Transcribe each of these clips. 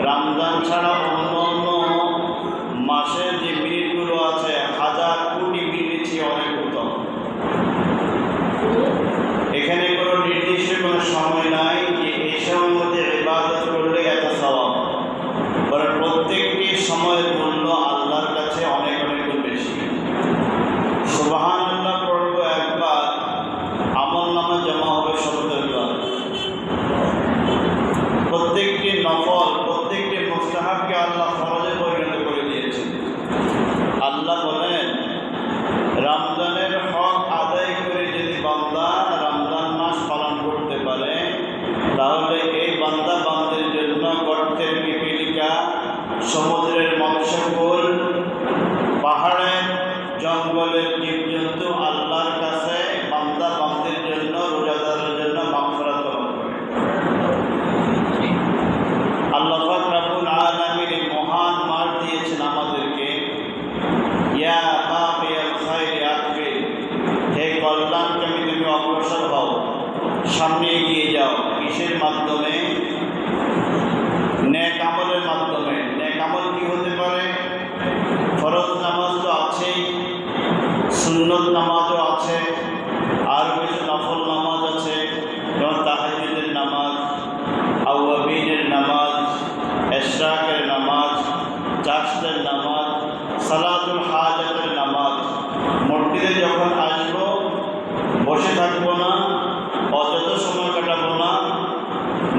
রমজান ছাড়া অন্য মাসের যে মিনিটগুলো আছে হাজার কোটি মিনিট চেয়ে অনেক উত্তম। এখানে কোনো নির্দিষ্ট কোনো সময় নাই যে এই সময়ের মধ্যে ইবাদত করলে এত সওয়াব, বরং প্রত্যেকটি সময়ের মূল্য আল্লাহর কাছে অনেক অনেক গুণ বেশি। সুবহানাল্লাহ পড়ব একবার, আমল নামা জমা হবে 70 বার। প্রত্যেকটি নফল, প্রত্যেকটি মুস্তাহাবকে আল্লাহ ফরজে পরিণত করে দিয়েছেন। আল্লাহ বলেন, রমজানের হক আদায় করে যদি বান্দা রমজান মাস পালন করতে পারে, তাহলে এই বান্দা বান্দার জন্য গর্তের পিপিলিকা, সমুদ্রের মৎস্যকুল, পাহাড়ের জঙ্গলের জীবজন্তু আল্লাহর কাছে বান্দা বান্দার জন্য, রোজাদারের জন্য মাগফিরাত তলব করে। আল্লাহ পাক রব্বুল আলামিন এই মহান মাস দিয়েছেন আমাদেরকে। ইয়া বাগিয়াল খায়রি আকবিল, হে কল্যাণকামী তুমি অগ্রসর হও, সামনে এগিয়ে যাও। কিসের মাধ্যমে? নেক আমলের মাধ্যমে। নেক আমল কি হতে পারে? ফরজ নামাজ তো আছেই, সুন্নত নামাজও আছে, আর কিছু নফল নামাজ আছে, যেমন তাহাজ্জুদের নামাজ, আওয়াবিনের নামাজ, ইশরাকের নামাজ, চাশতের নামাজ, সালাতুল হাজাতের নামাজ। মসজিদে যখন আসবো বসে থাকবো না, অযথা সময় কাটাবো না,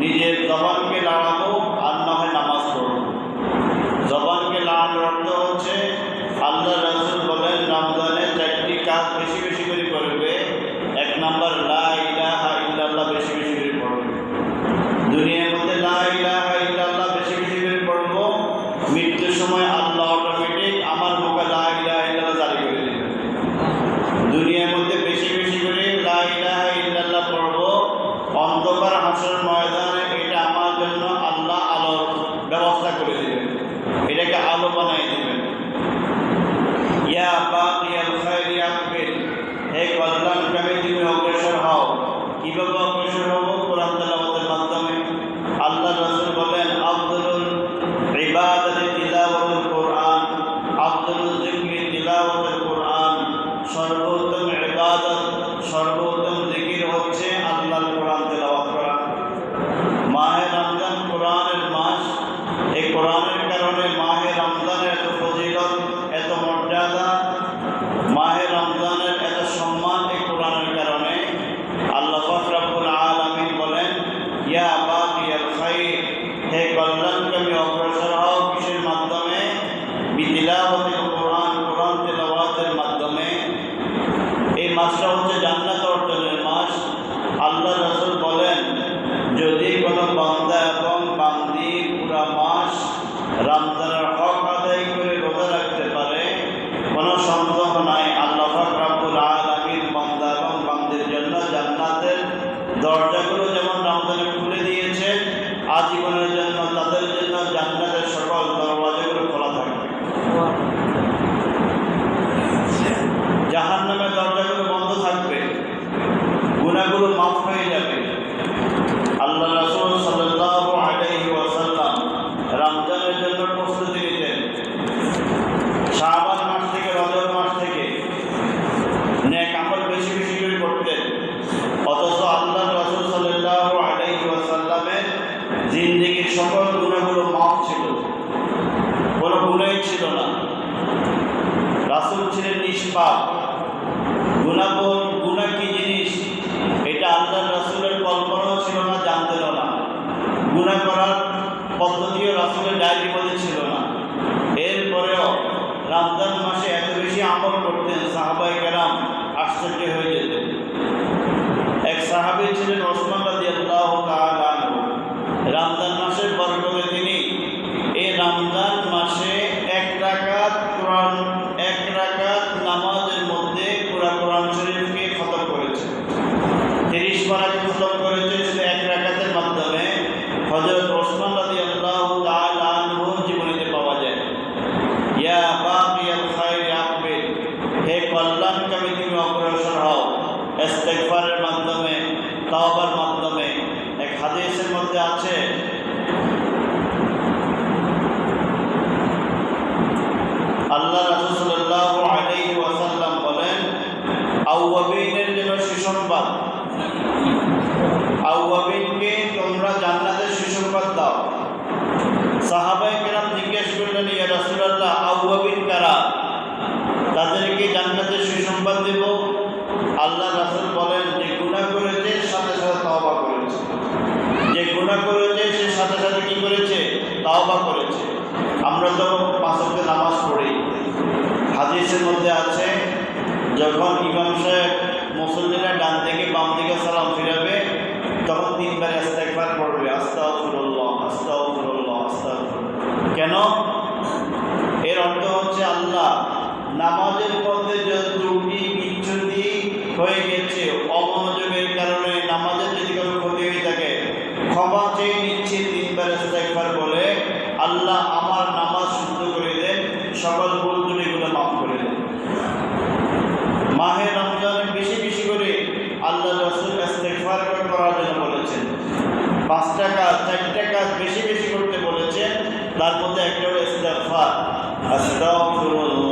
নিজের জবানকে লড়াবো, আর না হয় নামাজ পড়বো। জবানকে লড়ানোর অর্থ হচ্ছে, আল্লাহ রাসূল বলেন রমজানে 4টি কাজ বেশি বেশি করে করবে। 1 নম্বর, লা ইলাহা ইল্লাল্লাহ বেশি বেশি করে পড়বে। দুনিয়ার মধ্যে লা ইলাহা ইল্লাল্লাহ বেশি বেশি করে পড়বো, মৃত্যুর সময় আল্লাহ অটোমেটিক আমার মুখে লা ইলাহা ইল্লাল্লাহ জারি করে দেবে। দুনিয়ার মধ্যে বেশি বেশি করে লা ইলাহা ইল্লাল্লাহ পড়বো, অন্ধকার হাসরের ময়দানে এটা আমার জন্য আল্লাহ আলোর ব্যবস্থা করে দেবেন, এটাকে আলো বানিয়ে দেবেন। ইয়া বাগিয়াল খায়রি আকবিল, হে কল্যাণকামী তুমি অগ্রসর হও। কিভাবে অগ্রসর হব? কোরআন তেলাওয়াতের মাধ্যমে। আল্লাহ রাসূল বলেন, আফদলুল ইবাদাতি তিলাওয়াতুল কোরআন, আফদলুল যিকরি তিলাওয়াতুল কোরআন। সর্বোত্তম ইবাদত, সর্বোত্তম জিকির হচ্ছে আল্লাহর কোরআন তেলাওয়াত করা। মাহে রমজান কোরআনের মাস, এই কোরআনের কারণে মাহে রমজানের এত ফজিলত, এত মর্যাদা, মাহে রমজানের এত সম্মান এই কোরআনের কারণে। আল্লাহ পাক রব্বুল আলামিন বলেন, ইয়া বাগিয়াল খায়র, হে কল্যাণকামী অগ্রসর হও। কিসের মাধ্যমে? বিতিলাওয়াতিল কোরআন, কোরআন তেলাওয়াতের মাধ্যমে। এই মাসটা হচ্ছে জান্নাত অর্জনের মাস। আল্লাহ রাসূল বলেন, যদি কোনো বান্দা এবং বান্দি পুরা মাস রমজানের হক আদায় করে রোজা রাখতে পারে, কোনো সন্দেহ নাই আল্লাহ পাক রব্বুল আলামিন বান্দা এবং বান্দির জন্য জান্নাতের দরজাগুলো যেমন রমজানে খুলে দিয়েছে, আজীবনের জন্য তাদের জন্য জান্নাতের সকল দরওয়াজাগুলো খোলা থাকবে। জাহান্নামের দরজাগুলো বন্ধ থাকবে, গুনাহগুলো মাফ হয়ে যাবে। আল্লাহ রাসূল সাল্লাল্লাহু আলাইহি ওয়াসাল্লাম রমজানের জন্য প্রস্তুতি নিতেন। শাবান মাস থেকে, রজব মাস থেকে নেক আমল বেশি বেশি করে করতেন। অথচ আল্লাহ রাসূল সাল্লাল্লাহু আলাইহি ওয়াসাল্লামের জিন্দেগির সকল গুনাহগুলো মাফ ছিল, কোনো গুনাহই ছিল না। রাসূল ছিলেন নিষ্পাপ। গুনাহ কি জিনিস এটা আল্লাহ রাসূলের কল্পনাও ছিল না, জানতেনও না। গুনাহ করার পদ্ধতিও রাসূলের ডায়েরির মধ্যে ছিল না। এরপরেও রমজান মাসে এত বেশি আমল করতেন, সাহাবায়ে কেরাম আশ্চর্য হয়ে যেতেন। এক সাহাবী ছিলেন ওসমান রাদিয়াল্লাহু তাআলা আনহু। রমজান মাসের বরকতে তিনি এই রমজান মাসে 1 রাকাত নামাজের মধ্যে পুরা কোরআন শরীফকে খতম করেছেন। 30 পারা খতম করেছেন শুধু 1 রাকাতের মাধ্যমে। হযরত ওসমান রাদিয়াল্লাহু তাআলা আনহুর জীবনীতে পাওয়া যায়। ইয়া বাগিয়াল খায়রি আকবিল, হে কল্যাণকামী তুমি অগ্রসর হও। ইস্তিগফারের মাধ্যমে, তাওবার মাধ্যমে। এক হাদিসের মধ্যে আছে, আউয়াবিনকে তোমরা জান্নাতের সুসংবাদ দাও। সাহাবায়ে কেরাম জিজ্ঞেস করলেন, ইয়া রাসূলুল্লাহ, আউয়াবিন কারা? তাদেরকে জান্নাতের সুসংবাদ দেব? আল্লাহ রাসূল বলেন, যে গুনাহ করেছে সাথে সাথে তওবা করেছে। যে গুনাহ করেছে সে সাথে সাথে কি করেছে? তওবা করেছে। আমরা তো 5 ওয়াক্ত নামাজ পড়ি। হাদিসের মধ্যে আছে, যখন ইমাম সাহেব মুসল্লিরা ডান থেকে বাম দিকে সালাম ফিরাবে, তখন 3 বার ইস্তেগফার পড়বে, আস্তাগফিরুল্লাহ আস্তাগফিরুল্লাহ আস্তাগফিরুল্লাহ। কেন? এর অর্থ হচ্ছে আল্লাহ নামাজের মধ্যে যে ত্রুটি বিচ্যুতি হয়ে গেছে, অমনোযোগের কারণে নামাজের যদি কোনো ক্ষতি হয়ে থাকে, ক্ষমা চেয়ে নিচ্ছি 3 বার ইস্তেগফার বলে, আল্লাহ আমার নামাজ শুদ্ধ করে দেন, সকল ভুল ত্রুটিগুলো মাফ করে দেন। মাহে রমজানে বেশি বেশি করে আল্লাহ রাসূল ইস্তেগফার করার জন্য বলেছেন। 5টা কাজ 4টা কাজ বেশি বেশি করতে বলেছেন, তার মধ্যে একটা হলো ইস্তেগফার। আস্তাগফিরুল্লাহ